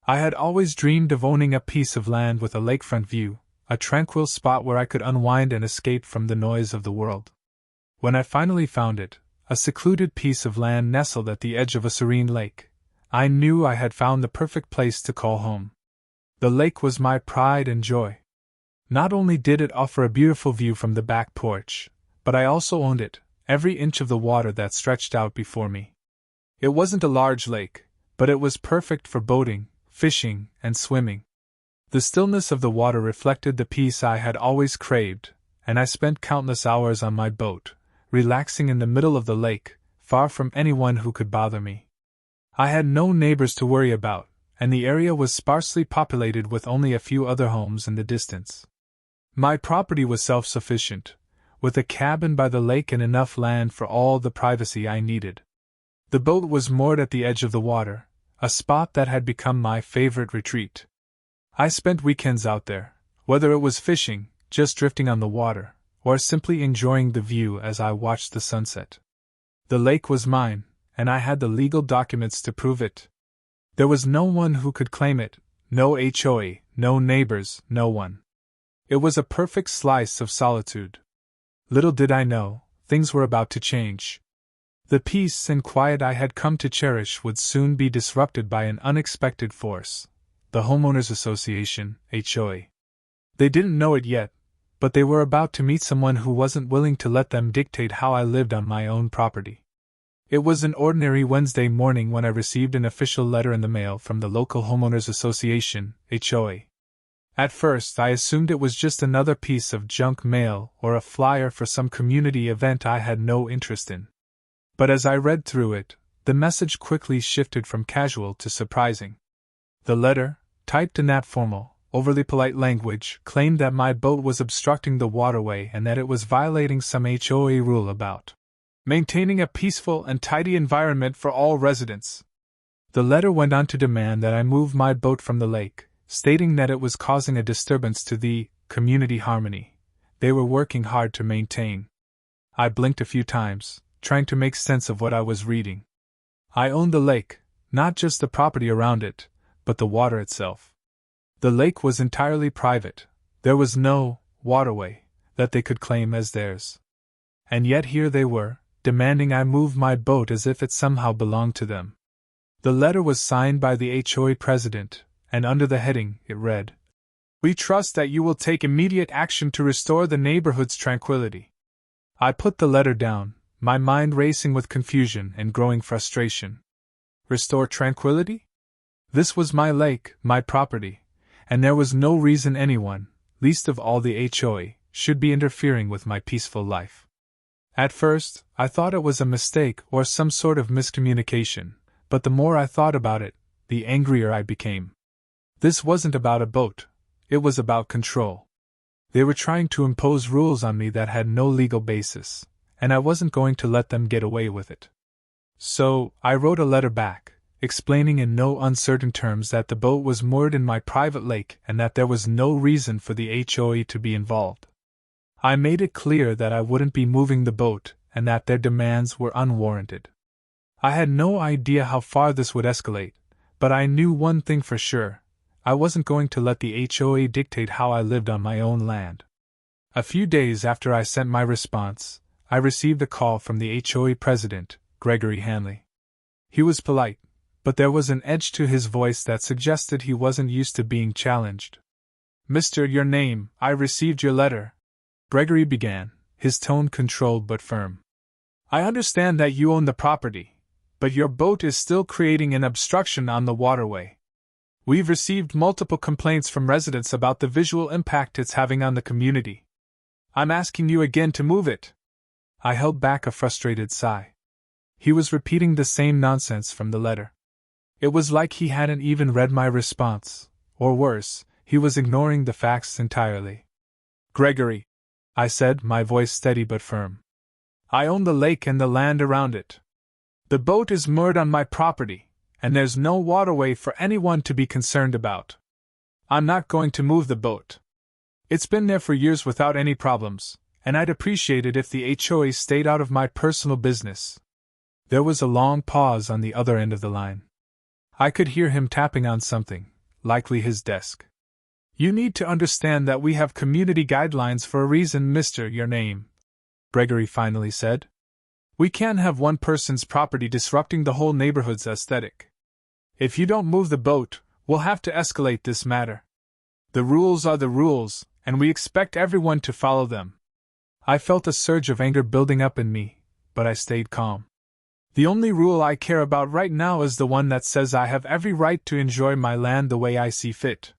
I had always dreamed of owning a piece of land with a lakefront view, a tranquil spot where I could unwind and escape from the noise of the world. When I finally found it, a secluded piece of land nestled at the edge of a serene lake, I knew I had found the perfect place to call home. The lake was my pride and joy. Not only did it offer a beautiful view from the back porch, but I also owned it, every inch of the water that stretched out before me. It wasn't a large lake, but it was perfect for boating, fishing, and swimming. The stillness of the water reflected the peace I had always craved, and I spent countless hours on my boat, relaxing in the middle of the lake, far from anyone who could bother me. I had no neighbors to worry about, and the area was sparsely populated with only a few other homes in the distance. My property was self-sufficient, with a cabin by the lake and enough land for all the privacy I needed. The boat was moored at the edge of the water, a spot that had become my favorite retreat. I spent weekends out there, whether it was fishing, just drifting on the water, or simply enjoying the view as I watched the sunset. The lake was mine, and I had the legal documents to prove it. There was no one who could claim it, no HOA, no neighbors, no one. It was a perfect slice of solitude. Little did I know, things were about to change. The peace and quiet I had come to cherish would soon be disrupted by an unexpected force, the Homeowners Association, HOA. They didn't know it yet, but they were about to meet someone who wasn't willing to let them dictate how I lived on my own property. It was an ordinary Wednesday morning when I received an official letter in the mail from the local Homeowners Association, HOA. At first, I assumed it was just another piece of junk mail or a flyer for some community event I had no interest in. But as I read through it, the message quickly shifted from casual to surprising. The letter, typed in that formal, overly polite language, claimed that my boat was obstructing the waterway and that it was violating some HOA rule about maintaining a peaceful and tidy environment for all residents. The letter went on to demand that I move my boat from the lake, stating that it was causing a disturbance to the community harmony they were working hard to maintain. I blinked a few times, trying to make sense of what I was reading. I owned the lake, not just the property around it, but the water itself. The lake was entirely private. There was no waterway that they could claim as theirs. And yet here they were, demanding I move my boat as if it somehow belonged to them. The letter was signed by the HOA president, and under the heading, it read, "We trust that you will take immediate action to restore the neighborhood's tranquility." I put the letter down, my mind racing with confusion and growing frustration. Restore tranquility? This was my lake, my property, and there was no reason anyone, least of all the HOA, should be interfering with my peaceful life. At first, I thought it was a mistake or some sort of miscommunication, but the more I thought about it, the angrier I became. This wasn't about a boat, it was about control. They were trying to impose rules on me that had no legal basis, and I wasn't going to let them get away with it. So, I wrote a letter back, explaining in no uncertain terms that the boat was moored in my private lake and that there was no reason for the HOA to be involved. I made it clear that I wouldn't be moving the boat and that their demands were unwarranted. I had no idea how far this would escalate, but I knew one thing for sure: I wasn't going to let the HOA dictate how I lived on my own land. A few days after I sent my response, I received a call from the HOA president, Gregory Hanley. He was polite, but there was an edge to his voice that suggested he wasn't used to being challenged. "Mr. Your name, I received your letter," Gregory began, his tone controlled but firm. "I understand that you own the property, but your boat is still creating an obstruction on the waterway. We've received multiple complaints from residents about the visual impact it's having on the community. I'm asking you again to move it." I held back a frustrated sigh. He was repeating the same nonsense from the letter. It was like he hadn't even read my response, or worse, he was ignoring the facts entirely. "Gregory," I said, my voice steady but firm, "I own the lake and the land around it. The boat is moored on my property, and there's no waterway for anyone to be concerned about. I'm not going to move the boat. It's been there for years without any problems, and I'd appreciate it if the HOA stayed out of my personal business." There was a long pause on the other end of the line. I could hear him tapping on something, likely his desk. "You need to understand that we have community guidelines for a reason, Mr. Your Name," Gregory finally said. "We can't have one person's property disrupting the whole neighborhood's aesthetic. If you don't move the boat, we'll have to escalate this matter. The rules are the rules, and we expect everyone to follow them." I felt a surge of anger building up in me, but I stayed calm. "The only rule I care about right now is the one that says I have every right to enjoy my land the way I see fit.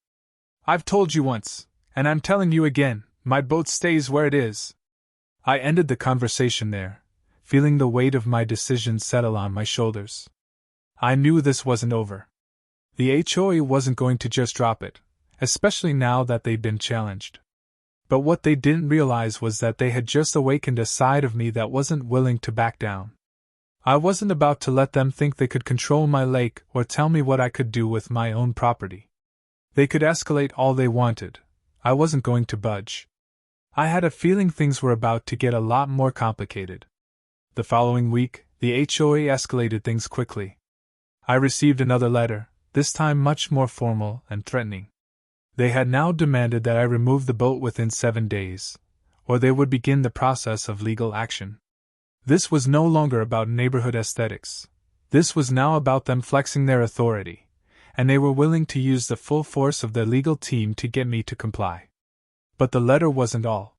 I've told you once, and I'm telling you again, my boat stays where it is." I ended the conversation there, feeling the weight of my decision settle on my shoulders. I knew this wasn't over. The HOA wasn't going to just drop it, especially now that they'd been challenged. But what they didn't realize was that they had just awakened a side of me that wasn't willing to back down. I wasn't about to let them think they could control my lake or tell me what I could do with my own property. They could escalate all they wanted. I wasn't going to budge. I had a feeling things were about to get a lot more complicated. The following week, the HOA escalated things quickly. I received another letter, this time much more formal and threatening. They had now demanded that I remove the boat within 7 days, or they would begin the process of legal action. This was no longer about neighborhood aesthetics. This was now about them flexing their authority, and they were willing to use the full force of their legal team to get me to comply. But the letter wasn't all.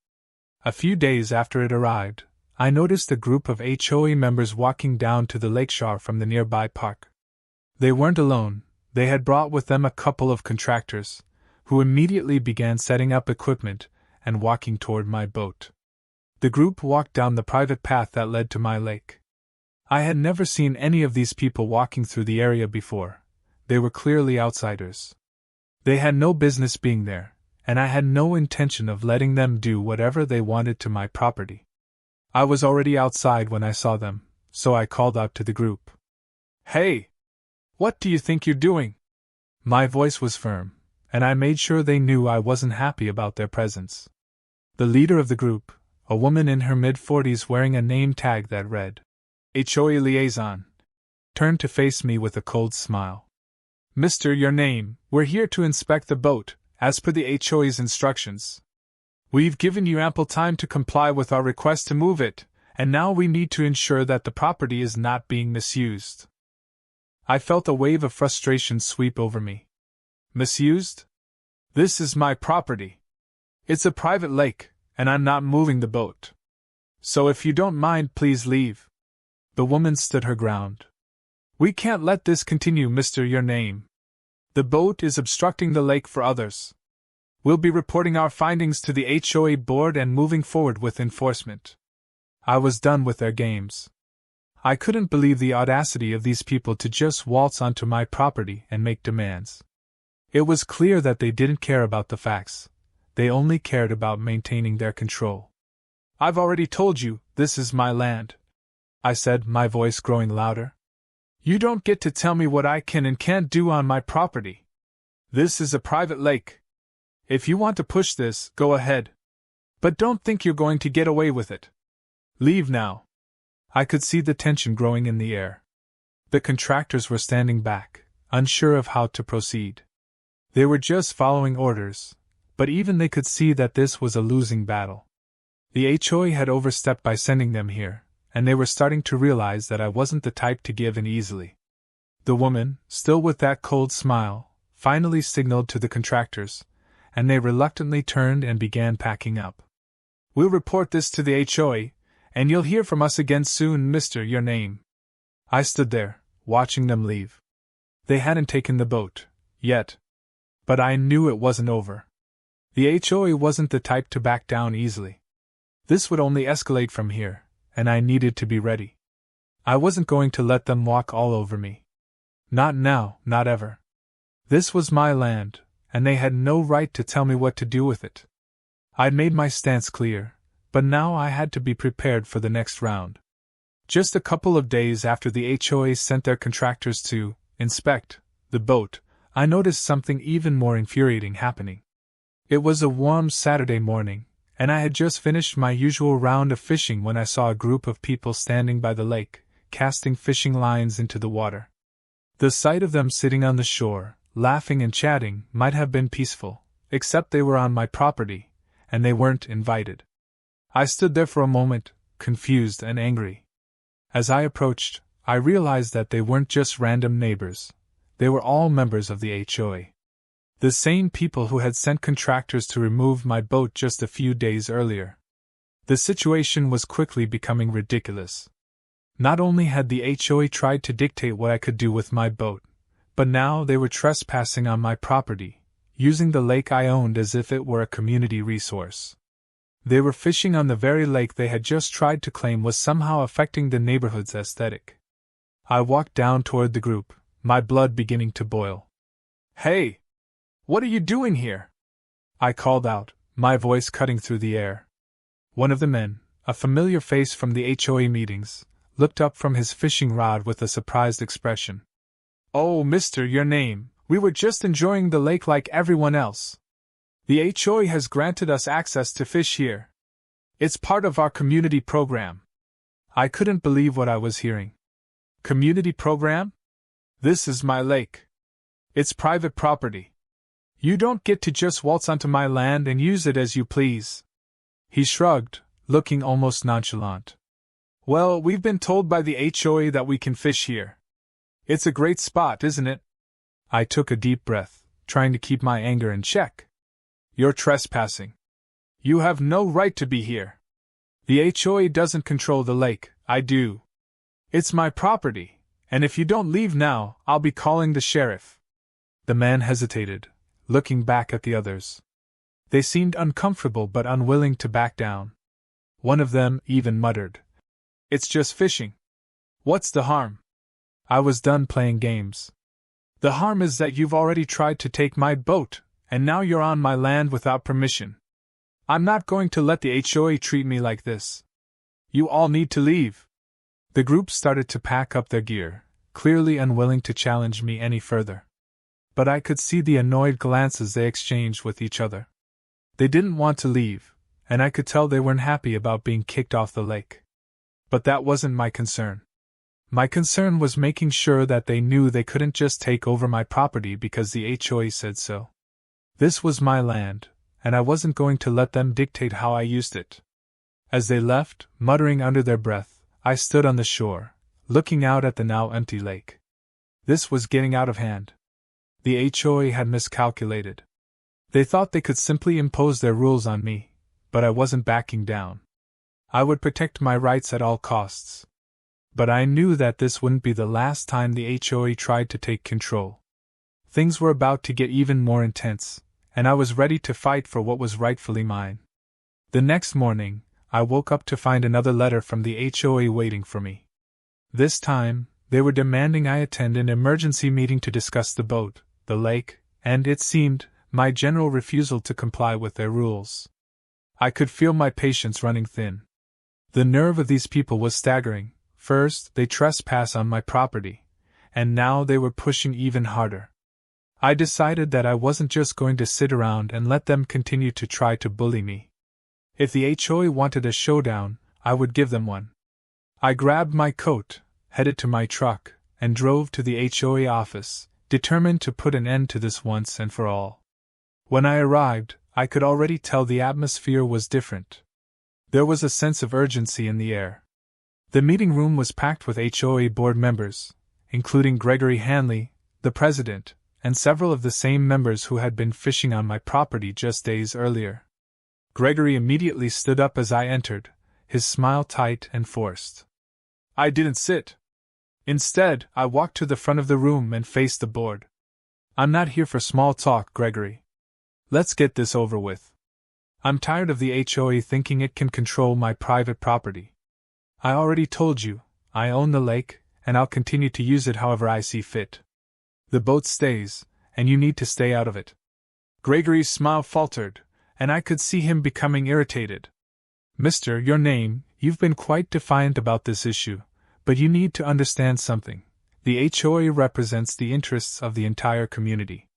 A few days after it arrived, I noticed a group of HOA members walking down to the lakeshore from the nearby park. They weren't alone. They had brought with them a couple of contractors, who immediately began setting up equipment and walking toward my boat. The group walked down the private path that led to my lake. I had never seen any of these people walking through the area before. They were clearly outsiders. They had no business being there, and I had no intention of letting them do whatever they wanted to my property. I was already outside when I saw them, so I called out to the group. "Hey! What do you think you're doing?" My voice was firm, and I made sure they knew I wasn't happy about their presence. The leader of the group, a woman in her mid-40s wearing a name tag that read, HOA Liaison, turned to face me with a cold smile. "Mr. Your Name, we're here to inspect the boat, as per the HOA's instructions. We've given you ample time to comply with our request to move it, and now we need to ensure that the property is not being misused." I felt a wave of frustration sweep over me. Misused? This is my property. It's a private lake, and I'm not moving the boat. So if you don't mind, please leave. The woman stood her ground. "We can't let this continue, Mr. Your Name. The boat is obstructing the lake for others. We'll be reporting our findings to the HOA board and moving forward with enforcement." I was done with their games. I couldn't believe the audacity of these people to just waltz onto my property and make demands. It was clear that they didn't care about the facts. They only cared about maintaining their control. "I've already told you, this is my land," I said, my voice growing louder. "You don't get to tell me what I can and can't do on my property. This is a private lake. If you want to push this, go ahead. But don't think you're going to get away with it. Leave now." I could see the tension growing in the air. The contractors were standing back, unsure of how to proceed. They were just following orders, but even they could see that this was a losing battle. The HOA had overstepped by sending them here, and they were starting to realize that I wasn't the type to give in easily. The woman, still with that cold smile, finally signaled to the contractors, and they reluctantly turned and began packing up. "We'll report this to the HOA, and you'll hear from us again soon, Mr. Your Name." I stood there, watching them leave. They hadn't taken the boat, yet. But I knew it wasn't over. The HOA wasn't the type to back down easily. This would only escalate from here, and I needed to be ready. I wasn't going to let them walk all over me. Not now, not ever. This was my land, and they had no right to tell me what to do with it. I'd made my stance clear, but now I had to be prepared for the next round. Just a couple of days after the HOA sent their contractors to inspect the boat, I noticed something even more infuriating happening. It was a warm Saturday morning, and I had just finished my usual round of fishing when I saw a group of people standing by the lake, casting fishing lines into the water. The sight of them sitting on the shore, laughing and chatting, might have been peaceful, except they were on my property, and they weren't invited. I stood there for a moment, confused and angry. As I approached, I realized that they weren't just random neighbors. They were all members of the HOA. The same people who had sent contractors to remove my boat just a few days earlier. The situation was quickly becoming ridiculous. Not only had the HOA tried to dictate what I could do with my boat, but now they were trespassing on my property, using the lake I owned as if it were a community resource. They were fishing on the very lake they had just tried to claim was somehow affecting the neighborhood's aesthetic. I walked down toward the group, my blood beginning to boil. "Hey! What are you doing here?" I called out, my voice cutting through the air. One of the men, a familiar face from the HOA meetings, looked up from his fishing rod with a surprised expression. "Oh, mister, your name. We were just enjoying the lake like everyone else. The HOA has granted us access to fish here. It's part of our community program." I couldn't believe what I was hearing. Community program? This is my lake. It's private property. You don't get to just waltz onto my land and use it as you please. He shrugged, looking almost nonchalant. "Well, we've been told by the HOA that we can fish here. It's a great spot, isn't it?" I took a deep breath, trying to keep my anger in check. "You're trespassing. You have no right to be here. The HOA doesn't control the lake, I do. It's my property, and if you don't leave now, I'll be calling the sheriff." The man hesitated, looking back at the others. They seemed uncomfortable but unwilling to back down. One of them even muttered, "It's just fishing. What's the harm?" I was done playing games. "The harm is that you've already tried to take my boat, and now you're on my land without permission. I'm not going to let the HOA treat me like this. You all need to leave." The group started to pack up their gear, clearly unwilling to challenge me any further. But I could see the annoyed glances they exchanged with each other. They didn't want to leave, and I could tell they weren't happy about being kicked off the lake. But that wasn't my concern. My concern was making sure that they knew they couldn't just take over my property because the HOA said so. This was my land, and I wasn't going to let them dictate how I used it. As they left, muttering under their breath, I stood on the shore, looking out at the now empty lake. This was getting out of hand. The HOA had miscalculated. They thought they could simply impose their rules on me, but I wasn't backing down. I would protect my rights at all costs. But I knew that this wouldn't be the last time the HOA tried to take control. Things were about to get even more intense, and I was ready to fight for what was rightfully mine. The next morning, I woke up to find another letter from the HOA waiting for me. This time, they were demanding I attend an emergency meeting to discuss the boat, the lake, and, it seemed, my general refusal to comply with their rules. I could feel my patience running thin. The nerve of these people was staggering. First, they trespass on my property, and now they were pushing even harder. I decided that I wasn't just going to sit around and let them continue to try to bully me. If the HOA wanted a showdown, I would give them one. I grabbed my coat, headed to my truck, and drove to the HOA office, determined to put an end to this once and for all. When I arrived, I could already tell the atmosphere was different. There was a sense of urgency in the air. The meeting room was packed with HOA board members, including Gregory Hanley, the president, and several of the same members who had been fishing on my property just days earlier. Gregory immediately stood up as I entered, his smile tight and forced. I didn't sit. Instead, I walked to the front of the room and faced the board. "I'm not here for small talk, Gregory. Let's get this over with. I'm tired of the HOA thinking it can control my private property. I already told you, I own the lake, and I'll continue to use it however I see fit. The boat stays, and you need to stay out of it." Gregory's smile faltered, and I could see him becoming irritated. "Mister, your name, you've been quite defiant about this issue, but you need to understand something. The HOA represents the interests of the entire community.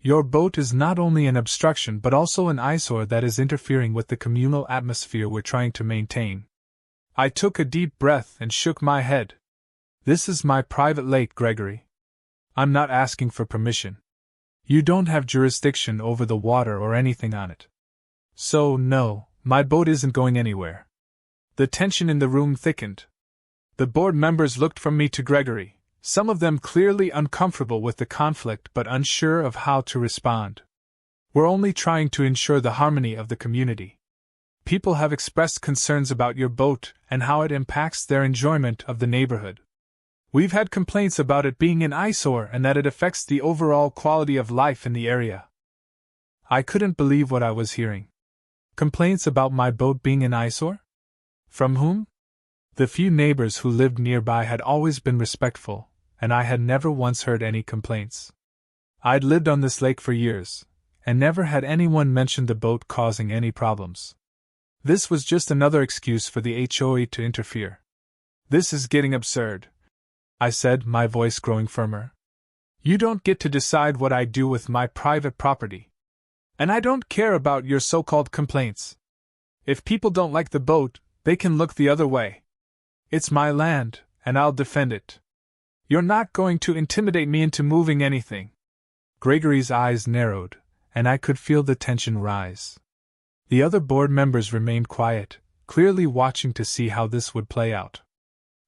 Your boat is not only an obstruction but also an eyesore that is interfering with the communal atmosphere we're trying to maintain." I took a deep breath and shook my head. "This is my private lake, Gregory. I'm not asking for permission. You don't have jurisdiction over the water or anything on it. So, no, my boat isn't going anywhere. The tension in the room thickened. The board members looked from me to Gregory, some of them clearly uncomfortable with the conflict but unsure of how to respond. We're only trying to ensure the harmony of the community. People have expressed concerns about your boat and how it impacts their enjoyment of the neighborhood. We've had complaints about it being an eyesore and that it affects the overall quality of life in the area. I couldn't believe what I was hearing. Complaints about my boat being an eyesore? From whom? The few neighbors who lived nearby had always been respectful, and I had never once heard any complaints. I'd lived on this lake for years, and never had anyone mentioned the boat causing any problems. This was just another excuse for the HOA to interfere. This is getting absurd, I said, my voice growing firmer. You don't get to decide what I do with my private property. And I don't care about your so-called complaints. If people don't like the boat, they can look the other way. It's my land, and I'll defend it. You're not going to intimidate me into moving anything. Gregory's eyes narrowed, and I could feel the tension rise. The other board members remained quiet, clearly watching to see how this would play out.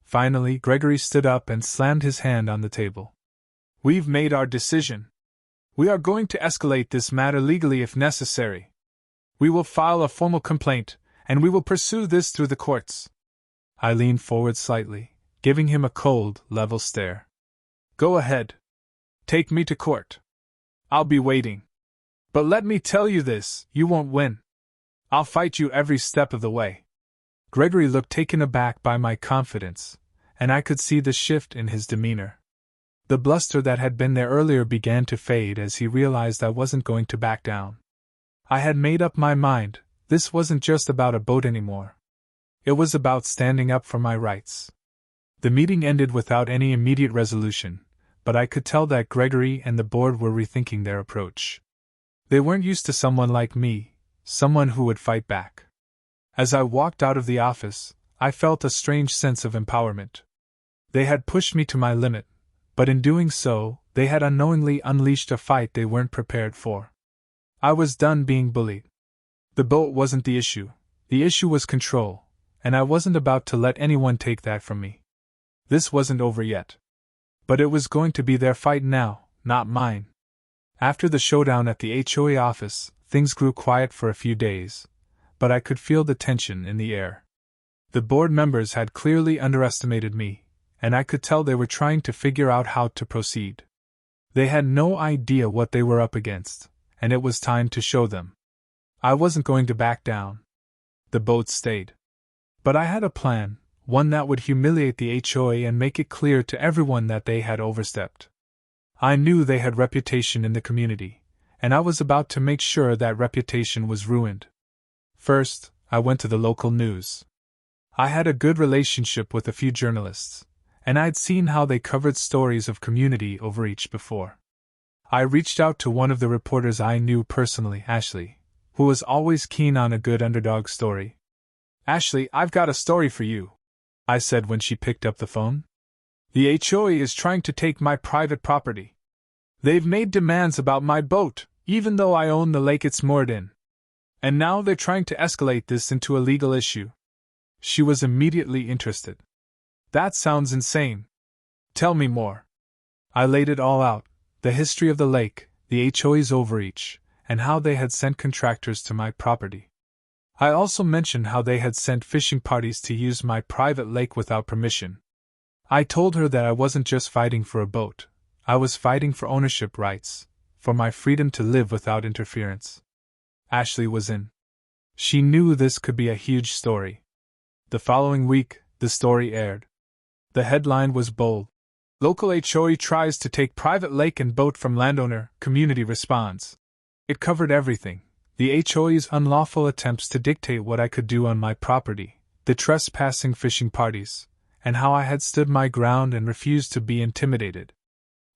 Finally, Gregory stood up and slammed his hand on the table. We've made our decision. We are going to escalate this matter legally if necessary. We will file a formal complaint, and we will pursue this through the courts. I leaned forward slightly, giving him a cold, level stare. Go ahead. Take me to court. I'll be waiting. But let me tell you this, you won't win. I'll fight you every step of the way. Gregory looked taken aback by my confidence, and I could see the shift in his demeanor. The bluster that had been there earlier began to fade as he realized I wasn't going to back down. I had made up my mind, this wasn't just about a boat anymore. It was about standing up for my rights. The meeting ended without any immediate resolution, but I could tell that Gregory and the board were rethinking their approach. They weren't used to someone like me, someone who would fight back. As I walked out of the office, I felt a strange sense of empowerment. They had pushed me to my limit, but in doing so, they had unknowingly unleashed a fight they weren't prepared for. I was done being bullied. The boat wasn't the issue was control, and I wasn't about to let anyone take that from me. This wasn't over yet. But it was going to be their fight now, not mine. After the showdown at the HOA office, things grew quiet for a few days, but I could feel the tension in the air. The board members had clearly underestimated me, and I could tell they were trying to figure out how to proceed. They had no idea what they were up against, and it was time to show them. I wasn't going to back down. The boat stayed. But I had a plan, one that would humiliate the HOA and make it clear to everyone that they had overstepped. I knew they had reputation in the community, and I was about to make sure that reputation was ruined. First, I went to the local news. I had a good relationship with a few journalists, and I'd seen how they covered stories of community overreach before. I reached out to one of the reporters I knew personally, Ashley, who was always keen on a good underdog story. Ashley, I've got a story for you, I said when she picked up the phone. The HOA is trying to take my private property. They've made demands about my boat, even though I own the lake it's moored in. And now they're trying to escalate this into a legal issue. She was immediately interested. That sounds insane. Tell me more. I laid it all out, the history of the lake, the HOA's overreach, and how they had sent contractors to my property. I also mentioned how they had sent fishing parties to use my private lake without permission. I told her that I wasn't just fighting for a boat, I was fighting for ownership rights, for my freedom to live without interference. Ashley was in. She knew this could be a huge story. The following week, the story aired. The headline was bold. Local HOA tries to take private lake and boat from landowner, community responds. It covered everything. The HOA's unlawful attempts to dictate what I could do on my property, the trespassing fishing parties, and how I had stood my ground and refused to be intimidated.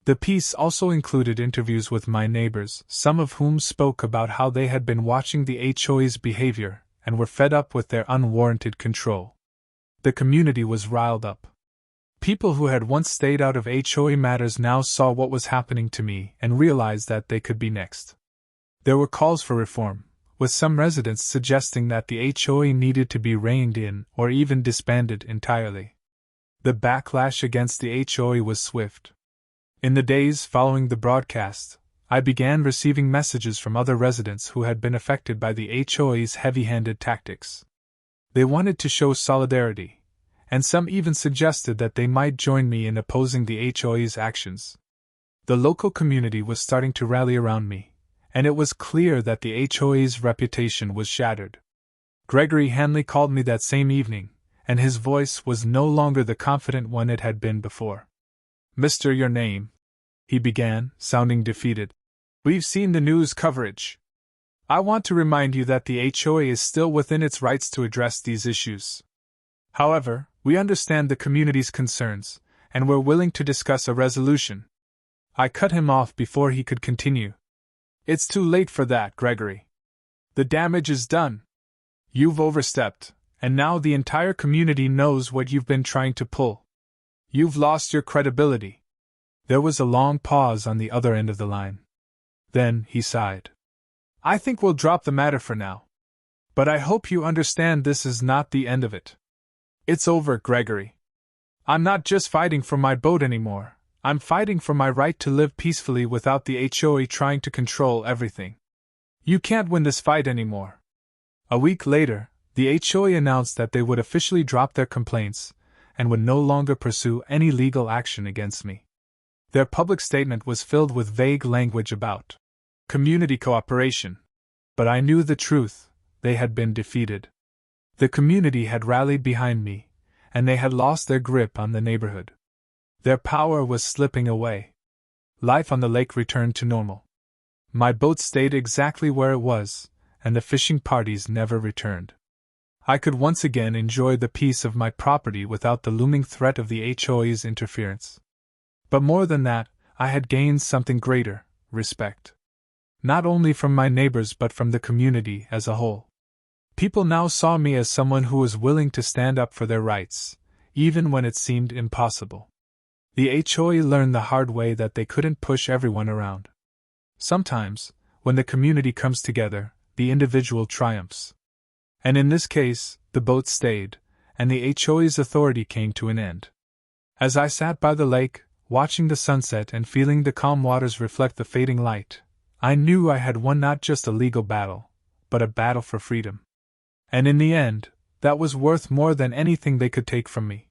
The piece also included interviews with my neighbors, some of whom spoke about how they had been watching the HOA's behavior and were fed up with their unwarranted control. The community was riled up. People who had once stayed out of HOA matters now saw what was happening to me and realized that they could be next. There were calls for reform, with some residents suggesting that the HOA needed to be reined in or even disbanded entirely. The backlash against the HOA was swift. In the days following the broadcast, I began receiving messages from other residents who had been affected by the HOA's heavy-handed tactics. They wanted to show solidarity, and some even suggested that they might join me in opposing the HOA's actions. The local community was starting to rally around me, and it was clear that the HOA's reputation was shattered. Gregory Hanley called me that same evening, and his voice was no longer the confident one it had been before. "Mr. Your name," he began, sounding defeated. "We've seen the news coverage. I want to remind you that the HOA is still within its rights to address these issues. However, we understand the community's concerns, and we're willing to discuss a resolution." I cut him off before he could continue. "It's too late for that, Gregory. The damage is done. You've overstepped, and now the entire community knows what you've been trying to pull. You've lost your credibility." There was a long pause on the other end of the line. Then he sighed. "I think we'll drop the matter for now. But I hope you understand this is not the end of it. It's over, Gregory. I'm not just fighting for my boat anymore, I'm fighting for my right to live peacefully without the HOA trying to control everything. You can't win this fight anymore." A week later, the HOA announced that they would officially drop their complaints and would no longer pursue any legal action against me. Their public statement was filled with vague language about community cooperation. But I knew the truth: they had been defeated. The community had rallied behind me, and they had lost their grip on the neighborhood. Their power was slipping away. Life on the lake returned to normal. My boat stayed exactly where it was, and the fishing parties never returned. I could once again enjoy the peace of my property without the looming threat of the HOA's interference. But more than that, I had gained something greater: respect. Not only from my neighbors but from the community as a whole. People now saw me as someone who was willing to stand up for their rights, even when it seemed impossible. The HOA learned the hard way that they couldn't push everyone around. Sometimes, when the community comes together, the individual triumphs. And in this case, the boat stayed, and the HOA's authority came to an end. As I sat by the lake, watching the sunset and feeling the calm waters reflect the fading light, I knew I had won not just a legal battle, but a battle for freedom. And in the end, that was worth more than anything they could take from me.